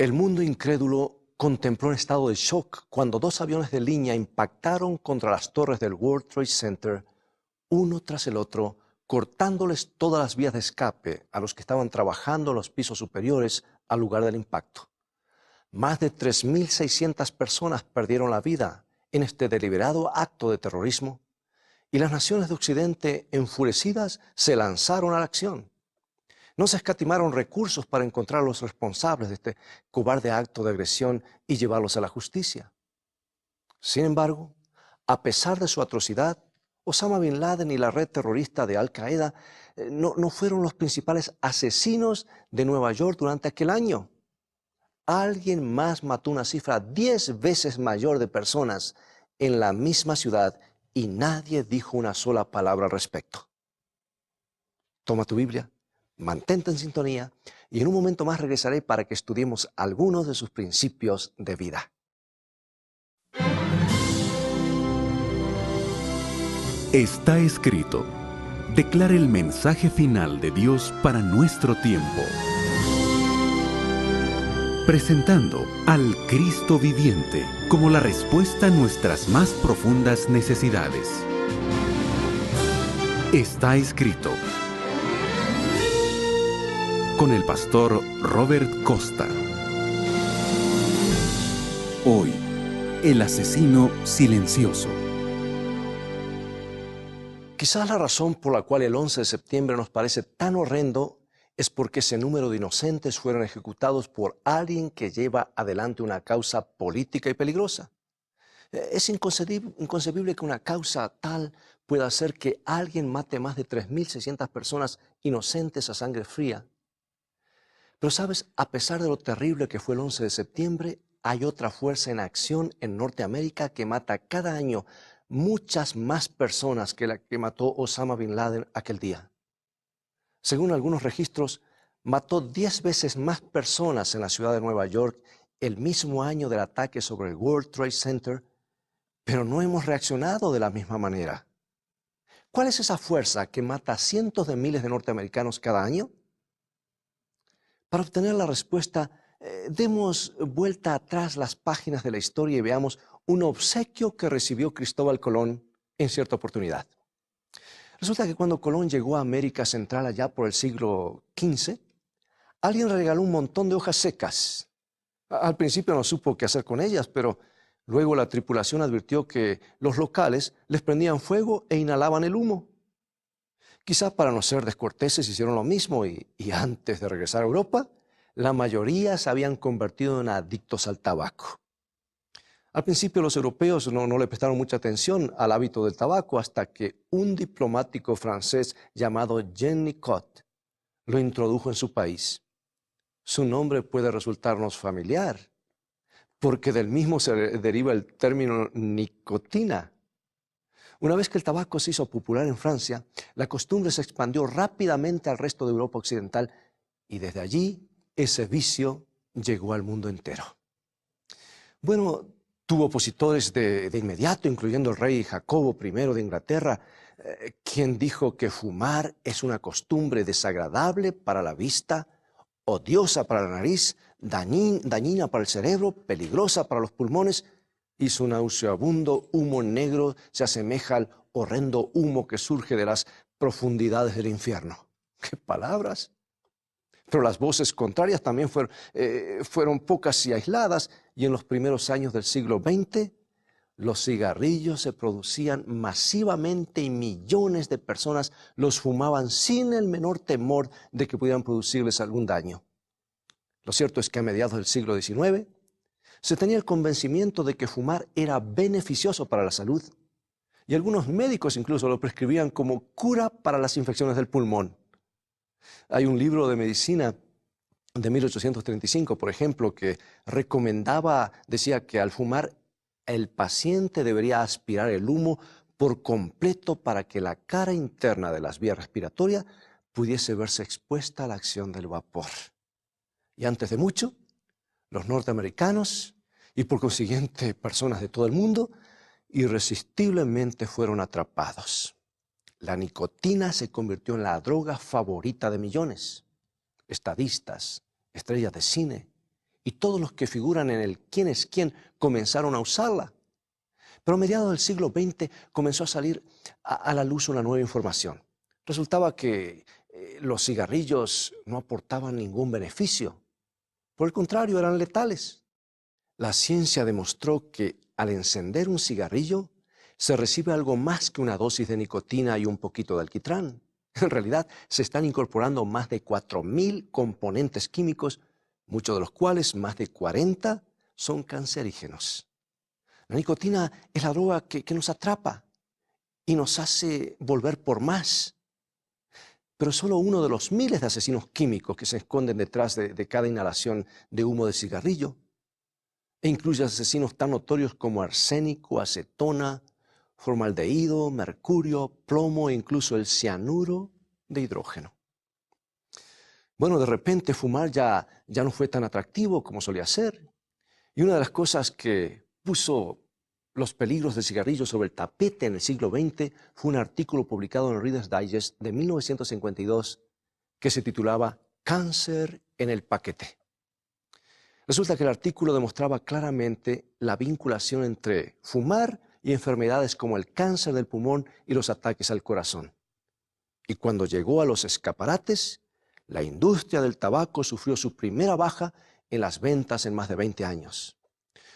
El mundo incrédulo contempló en estado de shock cuando dos aviones de línea impactaron contra las torres del World Trade Center, uno tras el otro, cortándoles todas las vías de escape a los que estaban trabajando en los pisos superiores al lugar del impacto. Más de 3.600 personas perdieron la vida en este deliberado acto de terrorismo y las naciones de Occidente, enfurecidas, se lanzaron a la acción. No se escatimaron recursos para encontrar a los responsables de este cobarde acto de agresión y llevarlos a la justicia. Sin embargo, a pesar de su atrocidad, Osama Bin Laden y la red terrorista de Al-Qaeda no fueron los principales asesinos de Nueva York durante aquel año. Alguien más mató una cifra 10 veces mayor de personas en la misma ciudad y nadie dijo una sola palabra al respecto. Toma tu Biblia, mantente en sintonía y en un momento más regresaré para que estudiemos algunos de sus principios de vida. Está escrito. Declara el mensaje final de Dios para nuestro tiempo. Presentando al Cristo viviente como la respuesta a nuestras más profundas necesidades. Está escrito. Con el pastor Robert Costa. Hoy, el asesino silencioso. Quizás la razón por la cual el 11 de septiembre nos parece tan horrendo es porque ese número de inocentes fueron ejecutados por alguien que lleva adelante una causa política y peligrosa. Es inconcebible que una causa tal pueda hacer que alguien mate más de 3.600 personas inocentes a sangre fría. Pero sabes, a pesar de lo terrible que fue el 11 de septiembre, hay otra fuerza en acción en Norteamérica que mata cada año muchas más personas que la que mató Osama Bin Laden aquel día. Según algunos registros, mató 10 veces más personas en la ciudad de Nueva York el mismo año del ataque sobre el World Trade Center, pero no hemos reaccionado de la misma manera. ¿Cuál es esa fuerza que mata a cientos de miles de norteamericanos cada año? Para obtener la respuesta, demos vuelta atrás las páginas de la historia y veamos un obsequio que recibió Cristóbal Colón en cierta oportunidad. Resulta que cuando Colón llegó a América Central allá por el siglo XV, alguien le regaló un montón de hojas secas. Al principio no supo qué hacer con ellas, pero luego la tripulación advirtió que los locales les prendían fuego e inhalaban el humo. Quizá para no ser descorteses hicieron lo mismo y antes de regresar a Europa, la mayoría se habían convertido en adictos al tabaco. Al principio los europeos no le prestaron mucha atención al hábito del tabaco hasta que un diplomático francés llamado Jean Nicot lo introdujo en su país. Su nombre puede resultarnos familiar, porque del mismo se deriva el término nicotina. Una vez que el tabaco se hizo popular en Francia, la costumbre se expandió rápidamente al resto de Europa occidental y desde allí ese vicio llegó al mundo entero. Bueno, tuvo opositores de inmediato, incluyendo el rey Jacobo I de Inglaterra, quien dijo que fumar es una costumbre desagradable para la vista, odiosa para la nariz, dañina para el cerebro, peligrosa para los pulmones, y su nauseabundo humo negro se asemeja al horrendo humo que surge de las profundidades del infierno. ¡Qué palabras! Pero las voces contrarias también fueron pocas y aisladas, y en los primeros años del siglo XX, los cigarrillos se producían masivamente y millones de personas los fumaban sin el menor temor de que pudieran producirles algún daño. Lo cierto es que a mediados del siglo XIX se tenía el convencimiento de que fumar era beneficioso para la salud, y algunos médicos incluso lo prescribían como cura para las infecciones del pulmón. Hay un libro de medicina de 1835, por ejemplo, que decía que al fumar el paciente debería aspirar el humo por completo para que la cara interna de las vías respiratorias pudiese verse expuesta a la acción del vapor. Y antes de mucho, los norteamericanos y por consiguiente personas de todo el mundo irresistiblemente fueron atrapados. La nicotina se convirtió en la droga favorita de millones. Estadistas, estrellas de cine y todos los que figuran en el quién es quién comenzaron a usarla. Pero a mediados del siglo XX comenzó a salir a la luz una nueva información. Resultaba que los cigarrillos no aportaban ningún beneficio. Por el contrario, eran letales. La ciencia demostró que al encender un cigarrillo se recibe algo más que una dosis de nicotina y un poquito de alquitrán. En realidad, se están incorporando más de 4.000 componentes químicos, muchos de los cuales, más de 40, son cancerígenos. La nicotina es la droga que nos atrapa y nos hace volver por más. Pero solo uno de los miles de asesinos químicos que se esconden detrás de cada inhalación de humo de cigarrillo. E incluye asesinos tan notorios como arsénico, acetona, formaldehído, mercurio, plomo e incluso el cianuro de hidrógeno. Bueno, de repente fumar ya no fue tan atractivo como solía ser. Y una de las cosas que puso los peligros del cigarrillo sobre el tapete en el siglo XX fue un artículo publicado en Reader's Digest de 1952 que se titulaba Cáncer en el paquete. Resulta que el artículo demostraba claramente la vinculación entre fumar y enfermedades como el cáncer del pulmón y los ataques al corazón. Y cuando llegó a los escaparates, la industria del tabaco sufrió su primera baja en las ventas en más de 20 años.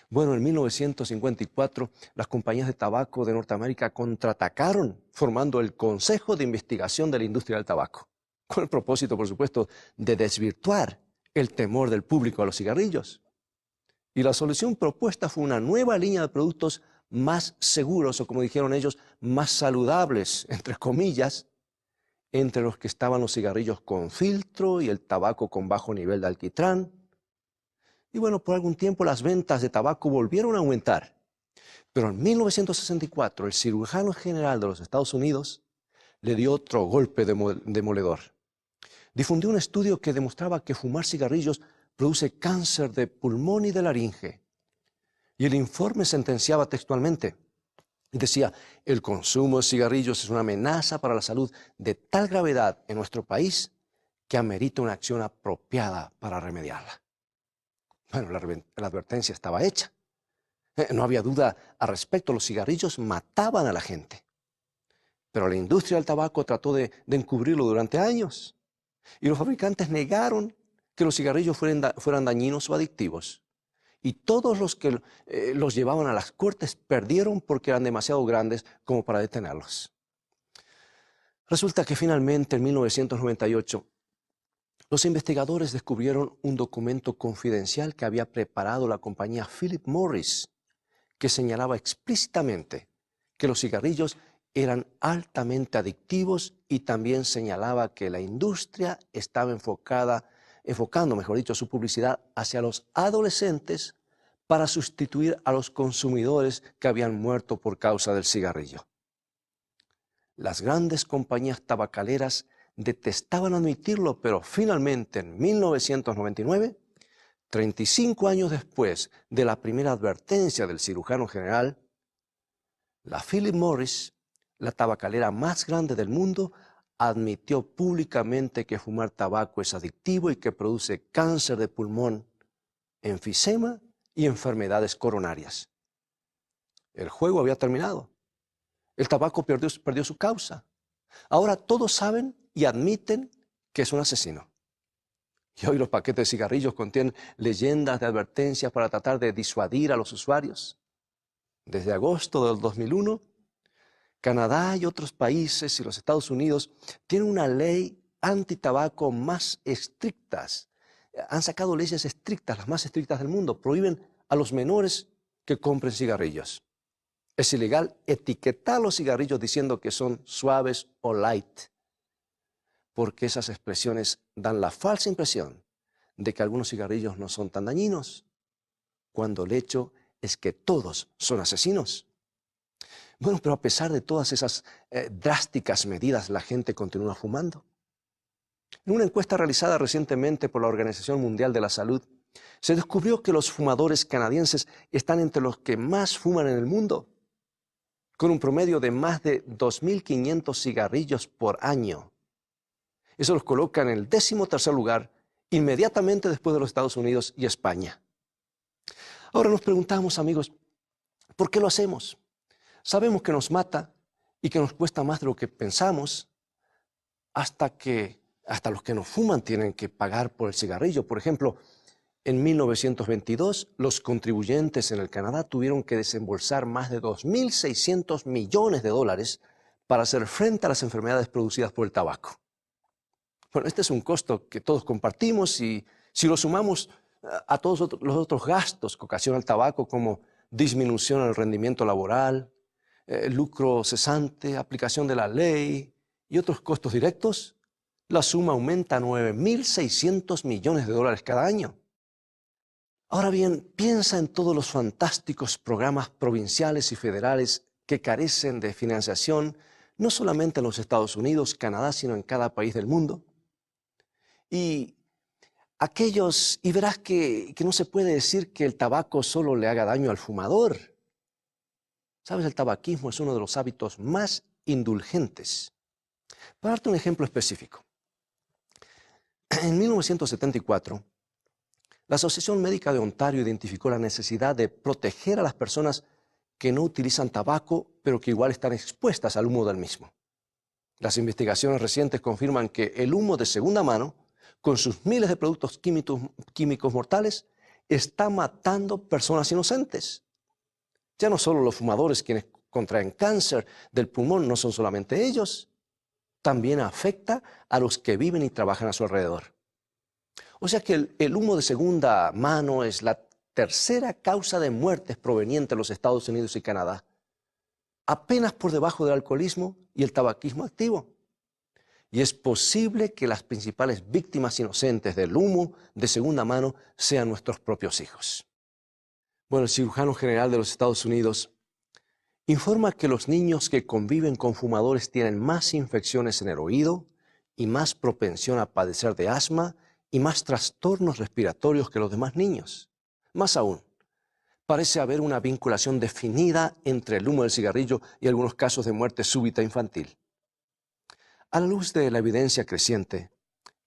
Bueno, en 1954, las compañías de tabaco de Norteamérica contraatacaron formando el Consejo de Investigación de la Industria del Tabaco, con el propósito, por supuesto, de desvirtuar el temor del público a los cigarrillos. Y la solución propuesta fue una nueva línea de productos más seguros, o como dijeron ellos, más saludables, entre comillas, entre los que estaban los cigarrillos con filtro y el tabaco con bajo nivel de alquitrán. Y bueno, por algún tiempo las ventas de tabaco volvieron a aumentar. Pero en 1964, el cirujano general de los Estados Unidos le dio otro golpe demoledor. Difundió un estudio que demostraba que fumar cigarrillos produce cáncer de pulmón y de laringe. Y el informe sentenciaba textualmente. Decía, el consumo de cigarrillos es una amenaza para la salud de tal gravedad en nuestro país que amerita una acción apropiada para remediarla. Bueno, la advertencia estaba hecha. No había duda al respecto, los cigarrillos mataban a la gente. Pero la industria del tabaco trató de encubrirlo durante años. Y los fabricantes negaron que los cigarrillos fueran dañinos o adictivos. Y todos los que los llevaban a las cortes perdieron porque eran demasiado grandes como para detenerlos. Resulta que finalmente en 1998 los investigadores descubrieron un documento confidencial que había preparado la compañía Philip Morris, que señalaba explícitamente que los cigarrillos eran altamente adictivos y también señalaba que la industria estaba enfocando, mejor dicho, su publicidad hacia los adolescentes para sustituir a los consumidores que habían muerto por causa del cigarrillo. Las grandes compañías tabacaleras detestaban admitirlo, pero finalmente en 1999, 35 años después de la primera advertencia del cirujano general, la Philip Morris, la tabacalera más grande del mundo, admitió públicamente que fumar tabaco es adictivo y que produce cáncer de pulmón, enfisema y enfermedades coronarias. El juego había terminado. El tabaco perdió su causa. Ahora todos saben y admiten que es un asesino. Y hoy los paquetes de cigarrillos contienen leyendas de advertencias para tratar de disuadir a los usuarios. Desde agosto del 2001, Canadá y otros países y los Estados Unidos tienen una ley antitabaco más estrictas. Han sacado leyes estrictas, las más estrictas del mundo. Prohíben a los menores que compren cigarrillos. Es ilegal etiquetar los cigarrillos diciendo que son suaves o light, porque esas expresiones dan la falsa impresión de que algunos cigarrillos no son tan dañinos, cuando el hecho es que todos son asesinos. Bueno, pero a pesar de todas esas drásticas medidas, la gente continúa fumando. En una encuesta realizada recientemente por la Organización Mundial de la Salud, se descubrió que los fumadores canadienses están entre los que más fuman en el mundo, con un promedio de más de 2.500 cigarrillos por año. Eso los coloca en el 13º lugar, inmediatamente después de los Estados Unidos y España. Ahora nos preguntamos, amigos, ¿por qué lo hacemos? Sabemos que nos mata y que nos cuesta más de lo que pensamos, hasta los que nos fuman tienen que pagar por el cigarrillo. Por ejemplo, en 1922, los contribuyentes en el Canadá tuvieron que desembolsar más de 2.600 millones de dólares para hacer frente a las enfermedades producidas por el tabaco. Bueno, este es un costo que todos compartimos y si lo sumamos a todos los otros gastos que ocasiona el tabaco, como disminución en el rendimiento laboral, lucro cesante, aplicación de la ley y otros costos directos, la suma aumenta a 9.600 millones de dólares cada año. Ahora bien, piensa en todos los fantásticos programas provinciales y federales que carecen de financiación, no solamente en los Estados Unidos, Canadá, sino en cada país del mundo. Y verás que no se puede decir que el tabaco solo le haga daño al fumador. Sabes, el tabaquismo es uno de los hábitos más indulgentes. Para darte un ejemplo específico, en 1974, la Asociación Médica de Ontario identificó la necesidad de proteger a las personas que no utilizan tabaco, pero que igual están expuestas al humo del mismo. Las investigaciones recientes confirman que el humo de segunda mano, con sus miles de productos químicos mortales, está matando personas inocentes. Ya no solo los fumadores quienes contraen cáncer del pulmón, no son solamente ellos, también afecta a los que viven y trabajan a su alrededor. O sea que el humo de segunda mano es la tercera causa de muertes proveniente de los Estados Unidos y Canadá, apenas por debajo del alcoholismo y el tabaquismo activo. Y es posible que las principales víctimas inocentes del humo de segunda mano sean nuestros propios hijos. Bueno, el cirujano general de los Estados Unidos informa que los niños que conviven con fumadores tienen más infecciones en el oído y más propensión a padecer de asma y más trastornos respiratorios que los demás niños. Más aún, parece haber una vinculación definida entre el humo del cigarrillo y algunos casos de muerte súbita infantil. A la luz de la evidencia creciente,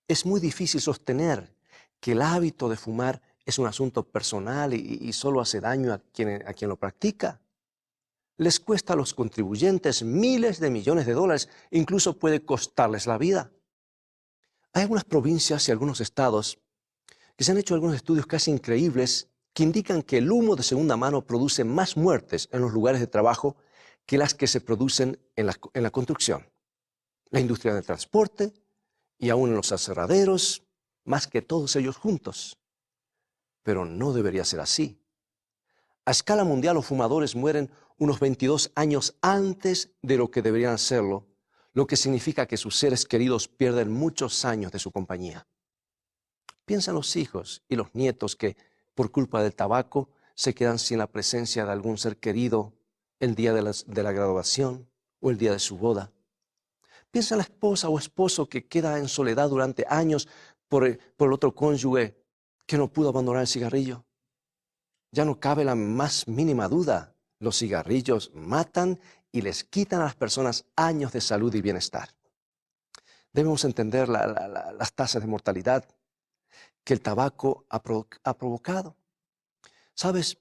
es muy difícil sostener que el hábito de fumar es un asunto personal y solo hace daño a quien lo practica. Les cuesta a los contribuyentes miles de millones de dólares, incluso puede costarles la vida. Hay algunas provincias y algunos estados que se han hecho algunos estudios casi increíbles que indican que el humo de segunda mano produce más muertes en los lugares de trabajo que las que se producen en la construcción, la industria del transporte y aún en los aserraderos, más que todos ellos juntos. Pero no debería ser así. A escala mundial, los fumadores mueren unos 22 años antes de lo que deberían hacerlo, lo que significa que sus seres queridos pierden muchos años de su compañía. Piensa en los hijos y los nietos que, por culpa del tabaco, se quedan sin la presencia de algún ser querido el día de la graduación o el día de su boda. Piensa en la esposa o esposo que queda en soledad durante años por el otro cónyuge que no pudo abandonar el cigarrillo. Ya no cabe la más mínima duda. Los cigarrillos matan y les quitan a las personas años de salud y bienestar. Debemos entender las tasas de mortalidad que el tabaco ha provocado. ¿Sabes?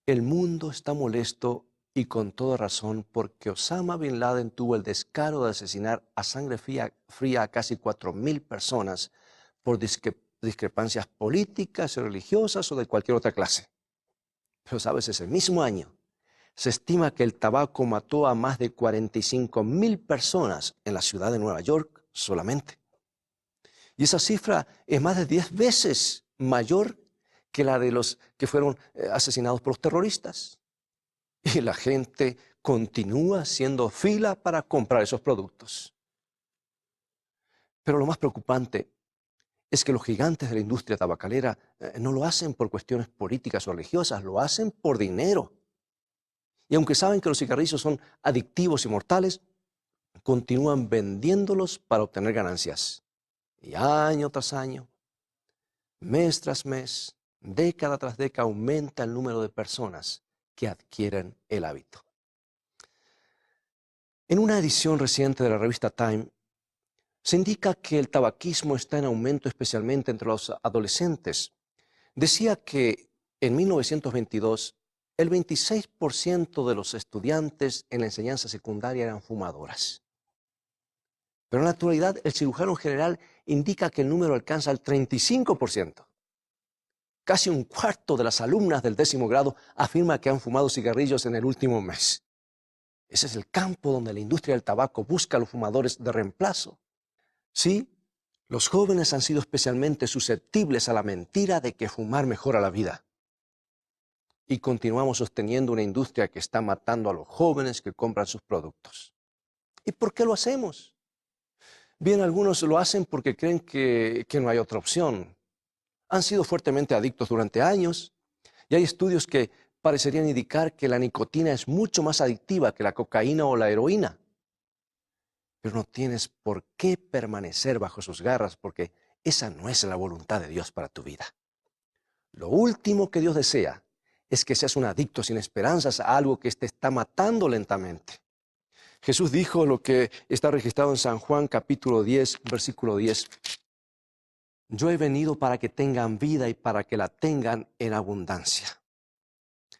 El mundo está molesto y con toda razón porque Osama Bin Laden tuvo el descaro de asesinar a sangre fría a casi 4.000 personas por discrepancias políticas, religiosas o de cualquier otra clase. Pero sabes, ese mismo año se estima que el tabaco mató a más de 45.000 personas en la ciudad de Nueva York solamente. Y esa cifra es más de 10 veces mayor que la de los que fueron asesinados por los terroristas. Y la gente continúa haciendo fila para comprar esos productos. Pero lo más preocupante es que los gigantes de la industria tabacalera no lo hacen por cuestiones políticas o religiosas, lo hacen por dinero. Y aunque saben que los cigarrillos son adictivos y mortales, continúan vendiéndolos para obtener ganancias. Y año tras año, mes tras mes, década tras década, aumenta el número de personas que adquieren el hábito. En una edición reciente de la revista Time, se indica que el tabaquismo está en aumento especialmente entre los adolescentes. Decía que En 1922, el 26% de los estudiantes en la enseñanza secundaria eran fumadoras. Pero en la actualidad, el cirujano general indica que el número alcanza el 35%. Casi un cuarto de las alumnas del 10º grado afirma que han fumado cigarrillos en el último mes. Ese es el campo donde la industria del tabaco busca a los fumadores de reemplazo. Sí, los jóvenes han sido especialmente susceptibles a la mentira de que fumar mejora la vida. Y continuamos sosteniendo una industria que está matando a los jóvenes que compran sus productos. ¿Y por qué lo hacemos? Bien, algunos lo hacen porque creen que no hay otra opción. Han sido fuertemente adictos durante años y hay estudios que parecerían indicar que la nicotina es mucho más adictiva que la cocaína o la heroína. Pero no tienes por qué permanecer bajo sus garras porque esa no es la voluntad de Dios para tu vida. Lo último que Dios desea es que seas un adicto sin esperanzas a algo que te está matando lentamente. Jesús dijo lo que está registrado en San Juan capítulo 10, versículo 10. Yo he venido para que tengan vida y para que la tengan en abundancia.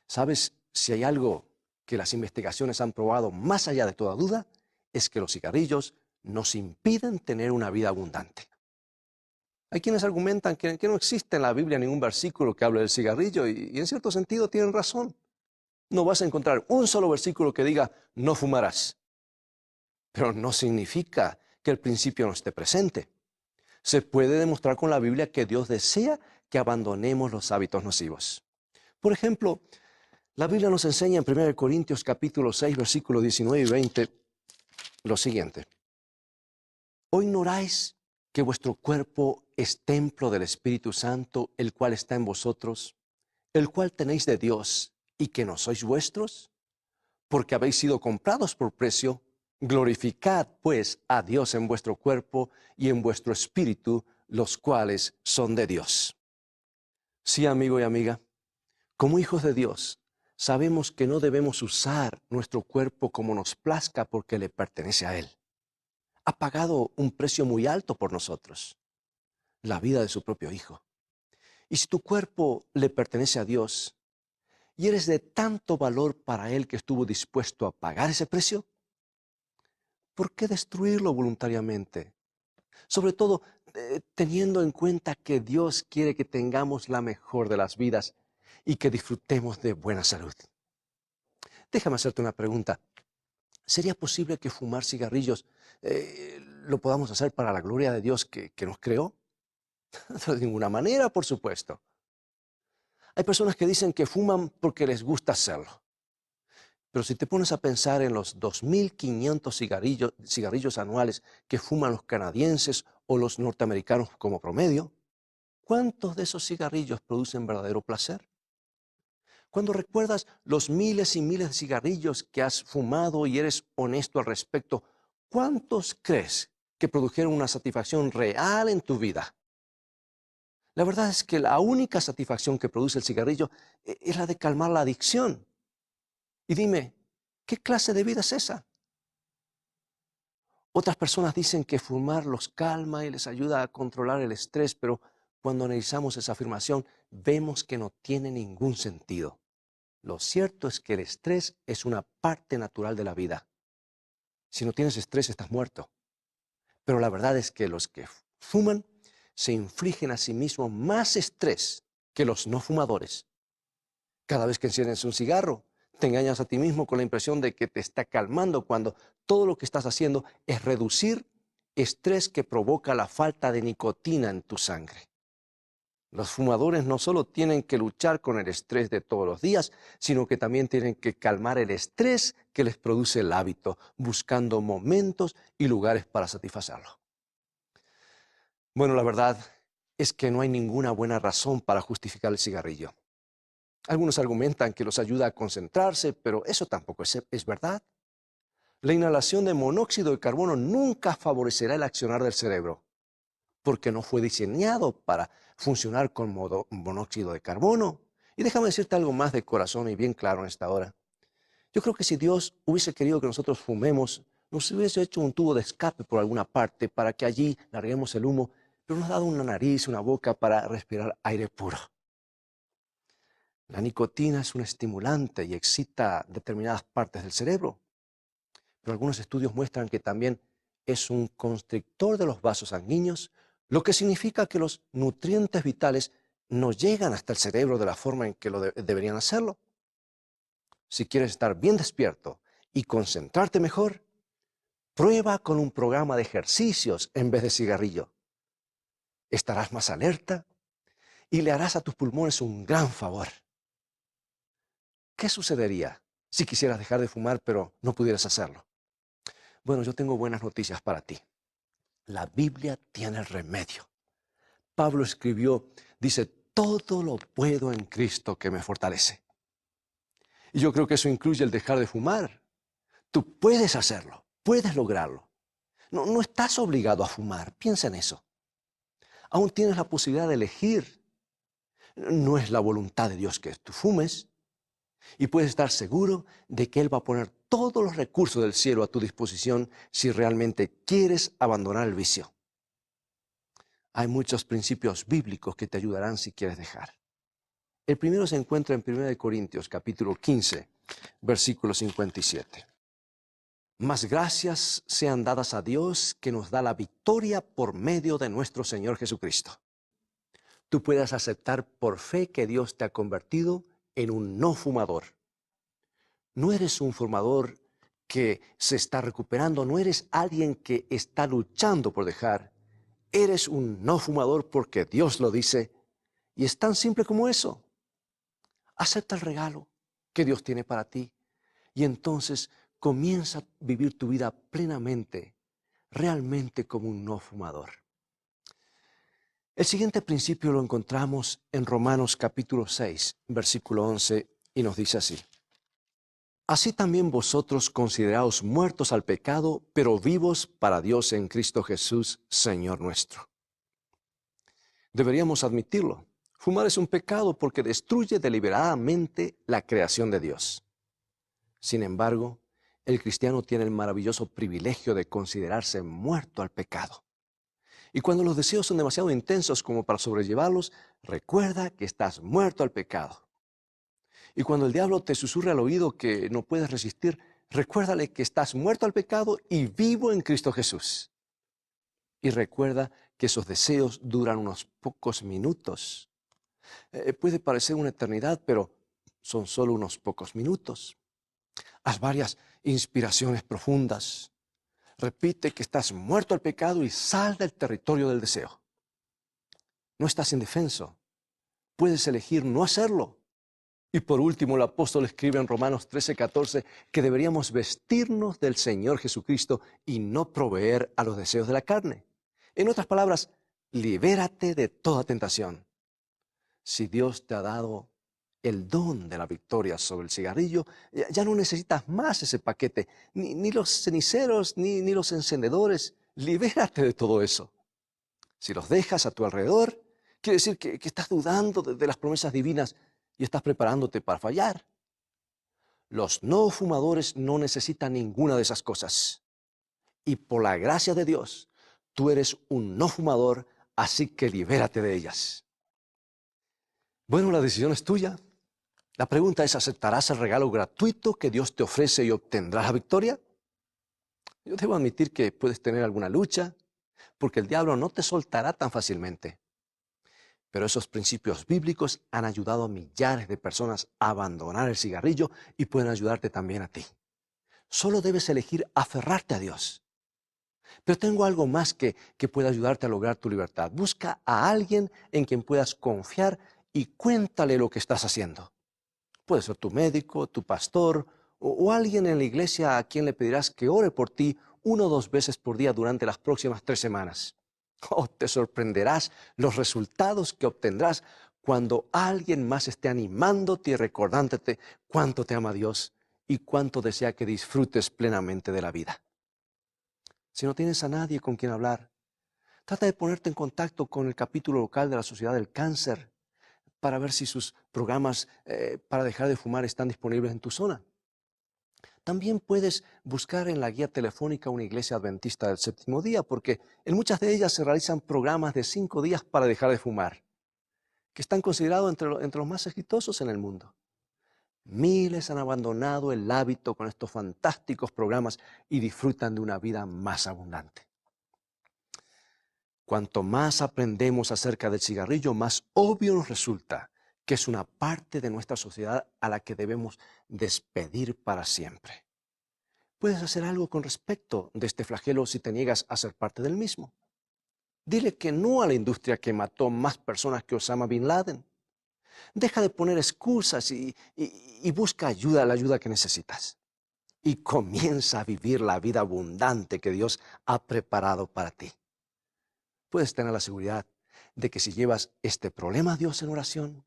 ¿Sabes? Si hay algo que las investigaciones han probado más allá de toda duda, es que los cigarrillos nos impiden tener una vida abundante. Hay quienes argumentan que no existe en la Biblia ningún versículo que hable del cigarrillo y en cierto sentido tienen razón. No vas a encontrar un solo versículo que diga no fumarás. Pero no significa que el principio no esté presente. Se puede demostrar con la Biblia que Dios desea que abandonemos los hábitos nocivos. Por ejemplo, la Biblia nos enseña en 1 Corintios capítulo 6, versículos 19 y 20, lo siguiente. ¿O ignoráis que vuestro cuerpo es templo del Espíritu Santo, el cual está en vosotros, el cual tenéis de Dios, y que no sois vuestros? Porque habéis sido comprados por precio. Glorificad, pues, a Dios en vuestro cuerpo y en vuestro espíritu, los cuales son de Dios. Sí, amigo y amiga, como hijos de Dios, sabemos que no debemos usar nuestro cuerpo como nos plazca porque le pertenece a Él. Ha pagado un precio muy alto por nosotros, la vida de su propio Hijo. Y si tu cuerpo le pertenece a Dios y eres de tanto valor para Él que estuvo dispuesto a pagar ese precio, ¿por qué destruirlo voluntariamente? Sobre todo, teniendo en cuenta que Dios quiere que tengamos la mejor de las vidas y que disfrutemos de buena salud. Déjame hacerte una pregunta. ¿Sería posible que fumar cigarrillos lo podamos hacer para la gloria de Dios que nos creó? De ninguna manera, por supuesto. Hay personas que dicen que fuman porque les gusta hacerlo. Pero si te pones a pensar en los 2.500 cigarrillos anuales que fuman los canadienses o los norteamericanos como promedio, ¿cuántos de esos cigarrillos producen verdadero placer? Cuando recuerdas los miles y miles de cigarrillos que has fumado y eres honesto al respecto, ¿cuántos crees que produjeron una satisfacción real en tu vida? La verdad es que la única satisfacción que produce el cigarrillo es la de calmar la adicción. Y dime, ¿qué clase de vida es esa? Otras personas dicen que fumar los calma y les ayuda a controlar el estrés, pero cuando analizamos esa afirmación, vemos que no tiene ningún sentido. Lo cierto es que el estrés es una parte natural de la vida. Si no tienes estrés, estás muerto. Pero la verdad es que los que fuman se infligen a sí mismos más estrés que los no fumadores. Cada vez que enciendes un cigarro, te engañas a ti mismo con la impresión de que te está calmando cuando todo lo que estás haciendo es reducir estrés que provoca la falta de nicotina en tu sangre. Los fumadores no solo tienen que luchar con el estrés de todos los días, sino que también tienen que calmar el estrés que les produce el hábito, buscando momentos y lugares para satisfacerlo. Bueno, la verdad es que no hay ninguna buena razón para justificar el cigarrillo. Algunos argumentan que los ayuda a concentrarse, pero eso tampoco es verdad. La inhalación de monóxido de carbono nunca favorecerá el accionar del cerebro, porque no fue diseñado para funcionar con monóxido de carbono. Y déjame decirte algo más de corazón y bien claro en esta hora. Yo creo que si Dios hubiese querido que nosotros fumemos, nos hubiese hecho un tubo de escape por alguna parte para que allí larguemos el humo, pero nos ha dado una nariz, una boca para respirar aire puro. La nicotina es un estimulante y excita determinadas partes del cerebro, pero algunos estudios muestran que también es un constrictor de los vasos sanguíneos, lo que significa que los nutrientes vitales no llegan hasta el cerebro de la forma en que deberían hacerlo. Si quieres estar bien despierto y concentrarte mejor, prueba con un programa de ejercicios en vez de cigarrillo. Estarás más alerta y le harás a tus pulmones un gran favor. ¿Qué sucedería si quisieras dejar de fumar pero no pudieras hacerlo? Bueno, yo tengo buenas noticias para ti. La Biblia tiene el remedio. Pablo escribió, dice, todo lo puedo en Cristo que me fortalece. Y yo creo que eso incluye el dejar de fumar. Tú puedes hacerlo, puedes lograrlo. No estás obligado a fumar, piensa en eso. Aún tienes la posibilidad de elegir. No es la voluntad de Dios que tú fumes. Y puedes estar seguro de que Él va a poner todos los recursos del cielo a tu disposición si realmente quieres abandonar el vicio. Hay muchos principios bíblicos que te ayudarán si quieres dejar. El primero se encuentra en 1 Corintios capítulo 15, versículo 57. Mas gracias sean dadas a Dios que nos da la victoria por medio de nuestro Señor Jesucristo. Tú puedes aceptar por fe que Dios te ha convertido en un no fumador. No eres un fumador que se está recuperando, no eres alguien que está luchando por dejar. Eres un no fumador porque Dios lo dice y es tan simple como eso. Acepta el regalo que Dios tiene para ti y entonces comienza a vivir tu vida plenamente, realmente como un no fumador. El siguiente principio lo encontramos en Romanos capítulo 6, versículo 11 y nos dice así. Así también vosotros consideraos muertos al pecado, pero vivos para Dios en Cristo Jesús, Señor nuestro. Deberíamos admitirlo. Fumar es un pecado porque destruye deliberadamente la creación de Dios. Sin embargo, el cristiano tiene el maravilloso privilegio de considerarse muerto al pecado. Y cuando los deseos son demasiado intensos como para sobrellevarlos, recuerda que estás muerto al pecado. Y cuando el diablo te susurra al oído que no puedes resistir, recuérdale que estás muerto al pecado y vivo en Cristo Jesús. Y recuerda que esos deseos duran unos pocos minutos. Puede parecer una eternidad, pero son solo unos pocos minutos. Haz varias inspiraciones profundas. Repite que estás muerto al pecado y sal del territorio del deseo. No estás indefenso. Puedes elegir no hacerlo. Y por último, el apóstol escribe en Romanos 13:14 que deberíamos vestirnos del Señor Jesucristo y no proveer a los deseos de la carne. En otras palabras, libérate de toda tentación. Si Dios te ha dado el don de la victoria sobre el cigarrillo, ya no necesitas más ese paquete, ni los ceniceros, ni los encendedores. Libérate de todo eso. Si los dejas a tu alrededor, quiere decir que estás dudando de las promesas divinas y estás preparándote para fallar. Los no fumadores no necesitan ninguna de esas cosas. Y por la gracia de Dios, tú eres un no fumador, así que libérate de ellas. Bueno, la decisión es tuya. La pregunta es, ¿aceptarás el regalo gratuito que Dios te ofrece y obtendrás la victoria? Yo debo admitir que puedes tener alguna lucha, porque el diablo no te soltará tan fácilmente. Pero esos principios bíblicos han ayudado a millares de personas a abandonar el cigarrillo y pueden ayudarte también a ti. Solo debes elegir aferrarte a Dios. Pero tengo algo más que puede ayudarte a lograr tu libertad. Busca a alguien en quien puedas confiar y cuéntale lo que estás haciendo. Puede ser tu médico, tu pastor o alguien en la iglesia a quien le pedirás que ore por ti 1 o 2 veces por día durante las próximas 3 semanas. Oh, te sorprenderás los resultados que obtendrás cuando alguien más esté animándote y recordándote cuánto te ama Dios y cuánto desea que disfrutes plenamente de la vida. Si no tienes a nadie con quien hablar, trata de ponerte en contacto con el capítulo local de la Sociedad del Cáncer para ver si sus programas para dejar de fumar están disponibles en tu zona. También puedes buscar en la guía telefónica una iglesia adventista del séptimo día, porque en muchas de ellas se realizan programas de 5 días para dejar de fumar. que están considerados entre los más exitosos en el mundo. Miles han abandonado el hábito con estos fantásticos programas y disfrutan de una vida más abundante. Cuanto más aprendemos acerca del cigarrillo, más obvio nos resulta que es una parte de nuestra sociedad a la que debemos despedir para siempre. Puedes hacer algo con respecto de este flagelo si te niegas a ser parte del mismo. Dile que no a la industria que mató más personas que Osama Bin Laden. Deja de poner excusas y busca ayuda, la ayuda que necesitas. Y comienza a vivir la vida abundante que Dios ha preparado para ti. Puedes tener la seguridad de que si llevas este problema a Dios en oración,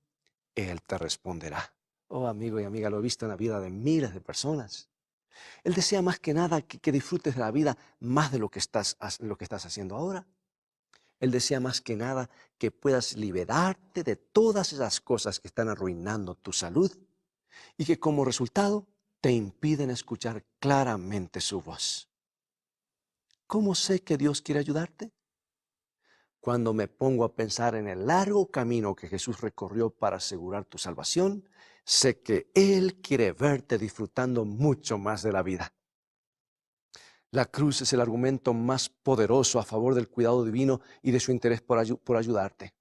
Él te responderá. Oh, amigo y amiga, lo he visto en la vida de miles de personas. Él desea más que nada que disfrutes de la vida más de lo que estás haciendo ahora. Él desea más que nada que puedas liberarte de todas esas cosas que están arruinando tu salud y que como resultado te impiden escuchar claramente su voz. ¿Cómo sé que Dios quiere ayudarte? Cuando me pongo a pensar en el largo camino que Jesús recorrió para asegurar tu salvación, sé que Él quiere verte disfrutando mucho más de la vida. La cruz es el argumento más poderoso a favor del cuidado divino y de su interés por ayudarte.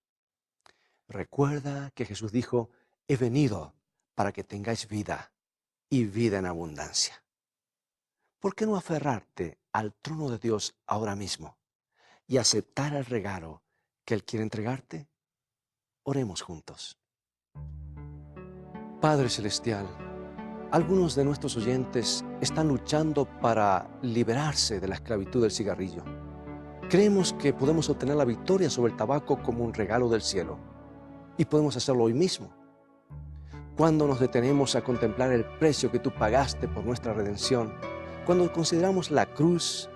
Recuerda que Jesús dijo, he venido para que tengáis vida y vida en abundancia. ¿Por qué no aferrarte al trono de Dios ahora mismo y aceptar el regalo que Él quiere entregarte? Oremos juntos. Padre Celestial, algunos de nuestros oyentes están luchando para liberarse de la esclavitud del cigarrillo. Creemos que podemos obtener la victoria sobre el tabaco como un regalo del cielo. Y podemos hacerlo hoy mismo. Cuando nos detenemos a contemplar el precio que tú pagaste por nuestra redención, cuando consideramos la cruz,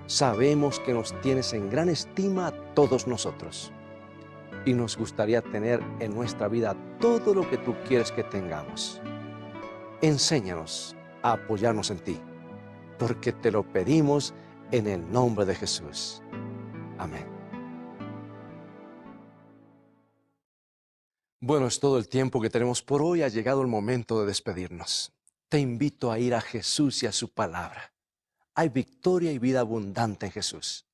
sabemos que nos tienes en gran estima a todos nosotros. Y nos gustaría tener en nuestra vida todo lo que tú quieres que tengamos. Enséñanos a apoyarnos en ti, porque te lo pedimos en el nombre de Jesús. Amén. Bueno, es todo el tiempo que tenemos por hoy. Ha llegado el momento de despedirnos. Te invito a ir a Jesús y a su palabra. Hay victoria y vida abundante en Jesús.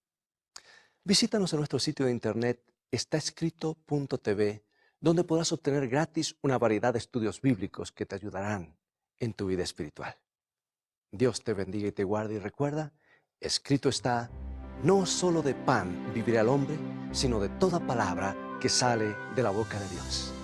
Visítanos en nuestro sitio de internet estaescrito.tv, donde podrás obtener gratis una variedad de estudios bíblicos que te ayudarán en tu vida espiritual. Dios te bendiga y te guarde, y recuerda, escrito está, no solo de pan vivirá el hombre, sino de toda palabra que sale de la boca de Dios.